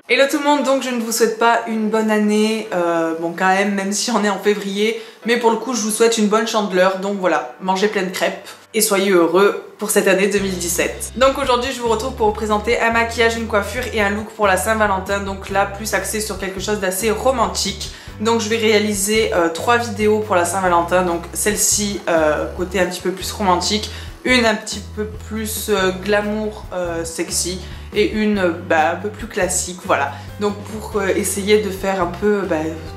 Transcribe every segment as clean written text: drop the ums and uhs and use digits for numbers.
Hello tout le monde, donc je ne vous souhaite pas une bonne année, bon quand même si on est en février, mais pour le coup je vous souhaite une bonne Chandeleur, donc voilà, mangez plein de crêpes et soyez heureux pour cette année 2017. Donc aujourd'hui je vous retrouve pour vous présenter un maquillage, une coiffure et un look pour la Saint-Valentin, donc là plus axé sur quelque chose d'assez romantique. Donc je vais réaliser 3 vidéos pour la Saint-Valentin, donc celle-ci côté un petit peu plus romantique, une un petit peu plus glamour sexy et une un peu plus classique, voilà. Donc pour essayer de faire un peu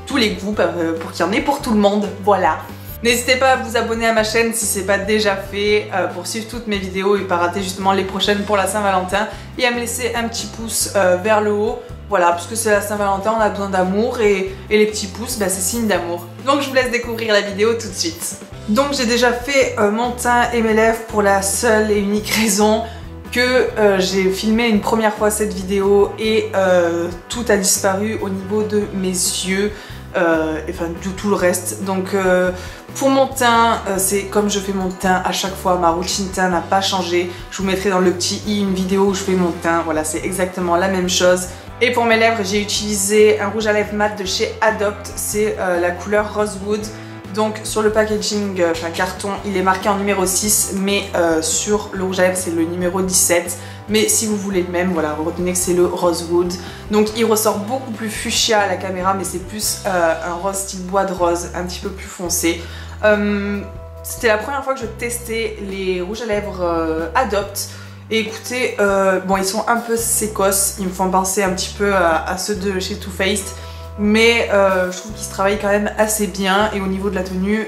tous les goûts pour qu'il y en ait pour tout le monde, voilà. N'hésitez pas à vous abonner à ma chaîne si c'est pas déjà fait pour suivre toutes mes vidéos et pas rater justement les prochaines pour la Saint-Valentin, et à me laisser un petit pouce vers le haut. Voilà, parce que c'est la Saint-Valentin, on a besoin d'amour et les petits pouces, c'est signe d'amour. Donc je vous laisse découvrir la vidéo tout de suite. Donc j'ai déjà fait mon teint et mes lèvres pour la seule et unique raison que j'ai filmé une première fois cette vidéo et tout a disparu au niveau de mes yeux, enfin tout le reste. Donc pour mon teint, c'est comme je fais mon teint à chaque fois, ma routine teint n'a pas changé. Je vous mettrai dans le petit i une vidéo où je fais mon teint, voilà, c'est exactement la même chose. Et pour mes lèvres, j'ai utilisé un rouge à lèvres mat de chez Adopt, c'est la couleur Rosewood. Donc sur le packaging, enfin carton, il est marqué en numéro 6, mais sur le rouge à lèvres c'est le numéro 17. Mais si vous voulez le même, voilà, retenez que c'est le Rosewood. Donc il ressort beaucoup plus fuchsia à la caméra, mais c'est plus un rose style bois de rose, un petit peu plus foncé. C'était la première fois que je testais les rouges à lèvres Adopt. Et écoutez, bon ils sont un peu sécos, ils me font penser un petit peu à ceux de chez Too Faced. Mais je trouve qu'il se travaille quand même assez bien, et au niveau de la tenue,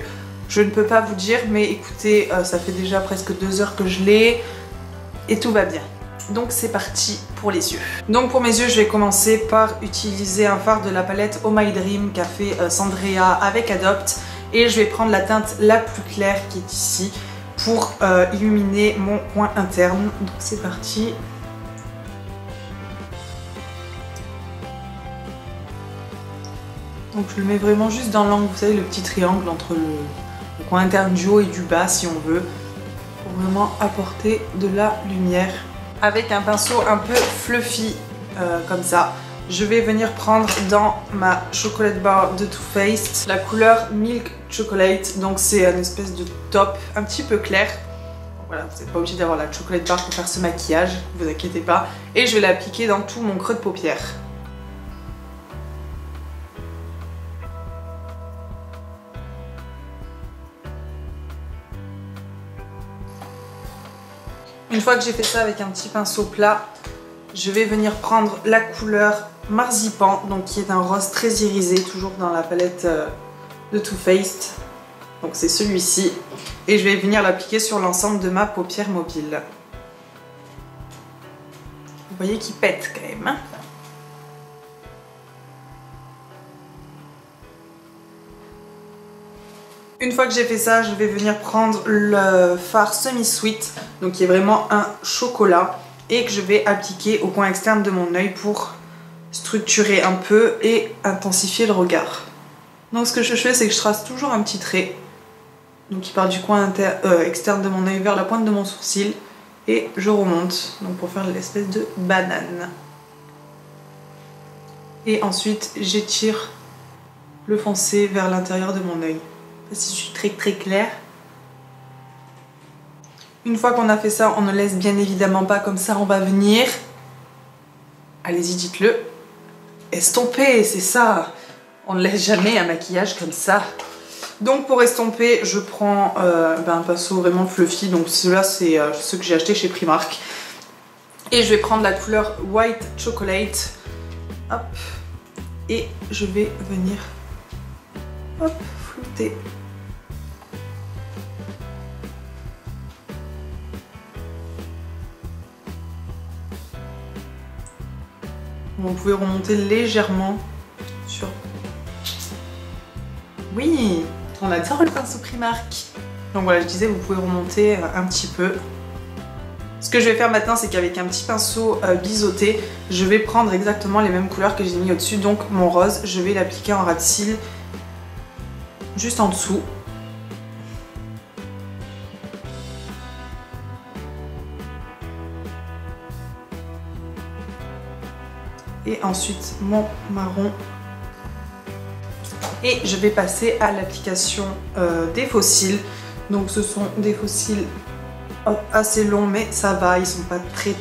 je ne peux pas vous dire, mais écoutez, ça fait déjà presque 2 heures que je l'ai et tout va bien. Donc c'est parti pour les yeux. Donc pour mes yeux, je vais commencer par utiliser un fard de la palette Oh My Dream qu'a fait Sandrea avec Adopt, et je vais prendre la teinte la plus claire qui est ici pour illuminer mon coin interne. Donc c'est parti. Donc je le mets vraiment juste dans l'angle, vous savez, le petit triangle entre le coin interne du haut et du bas si on veut, pour vraiment apporter de la lumière. Avec un pinceau un peu fluffy comme ça, je vais venir prendre dans ma chocolate bar de Too Faced la couleur Milk Chocolate. Donc c'est une espèce de top un petit peu clair. Voilà, vous n'êtes pas obligé d'avoir la chocolate bar pour faire ce maquillage, ne vous inquiétez pas. Et je vais l'appliquer dans tout mon creux de paupière. Une fois que j'ai fait ça avec un petit pinceau plat, je vais venir prendre la couleur Marzipan, donc qui est un rose très irisé, toujours dans la palette de Too Faced. Donc c'est celui-ci. Et je vais venir l'appliquer sur l'ensemble de ma paupière mobile. Vous voyez qu'il pète quand même, hein. Une fois que j'ai fait ça, je vais venir prendre le fard semi-sweet, donc qui est vraiment un chocolat, et que je vais appliquer au coin externe de mon œil pour structurer un peu et intensifier le regard. Donc ce que je fais, c'est que je trace toujours un petit trait, donc qui part du coin externe de mon œil vers la pointe de mon sourcil, et je remonte, donc pour faire l'espèce de banane. Et ensuite, j'étire le foncé vers l'intérieur de mon œil. Si je suis très claire. Une fois qu'on a fait ça, on ne laisse bien évidemment pas comme ça, on va venir, allez-y dites-le, estomper, c'est ça. On ne laisse jamais un maquillage comme ça. Donc pour estomper, je prends un pinceau vraiment fluffy, donc ceux-là c'est ceux que j'ai acheté chez Primark. Et je vais prendre la couleur White Chocolate, hop, et je vais venir, hop, flouter. Vous pouvez remonter légèrement sur... Oui, on adore le pinceau Primark. Donc voilà, je disais, vous pouvez remonter un petit peu. Ce que je vais faire maintenant, c'est qu'avec un petit pinceau biseauté, je vais prendre exactement les mêmes couleurs que j'ai mis au-dessus. Donc mon rose, je vais l'appliquer en ras de cils juste en dessous. et ensuite mon marron. Et je vais passer à l'application des fossiles. Donc ce sont des fossiles assez longs, mais ça va, ils sont pas très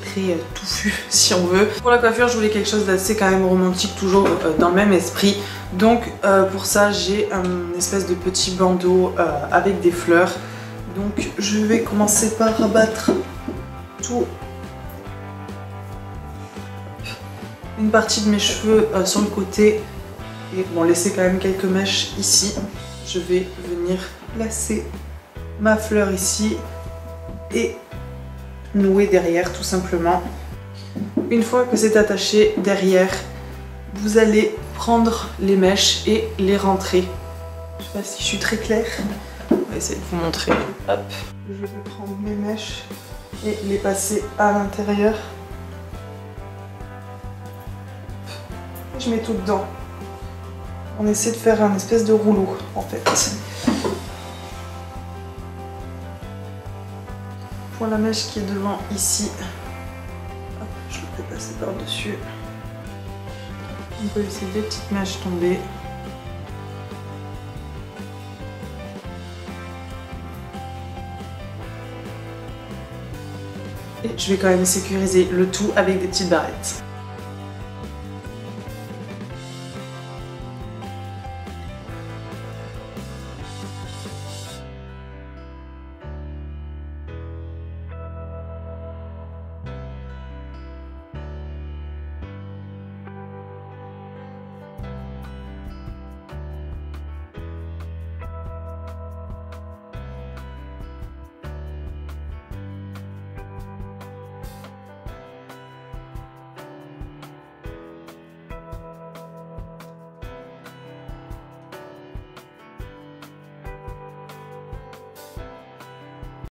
touffus si on veut. Pour la coiffure, je voulais quelque chose d'assez quand même romantique, toujours dans le même esprit. Donc pour ça, j'ai un espèce de petit bandeau avec des fleurs. Donc je vais commencer par rabattre tout, une partie de mes cheveux sur le côté et bon, laisser quand même quelques mèches ici. Je vais venir placer ma fleur ici et nouer derrière tout simplement. Une fois que c'est attaché derrière, vous allez prendre les mèches et les rentrer. Je sais pas si je suis très claire. On va essayer de vous montrer. Hop. Je vais prendre mes mèches et les passer à l'intérieur. Je mets tout dedans. On essaie de faire un espèce de rouleau en fait. Pour la mèche qui est devant ici, hop, je le fais passer par-dessus. On peut laisser des petites mèches tomber. Et je vais quand même sécuriser le tout avec des petites barrettes.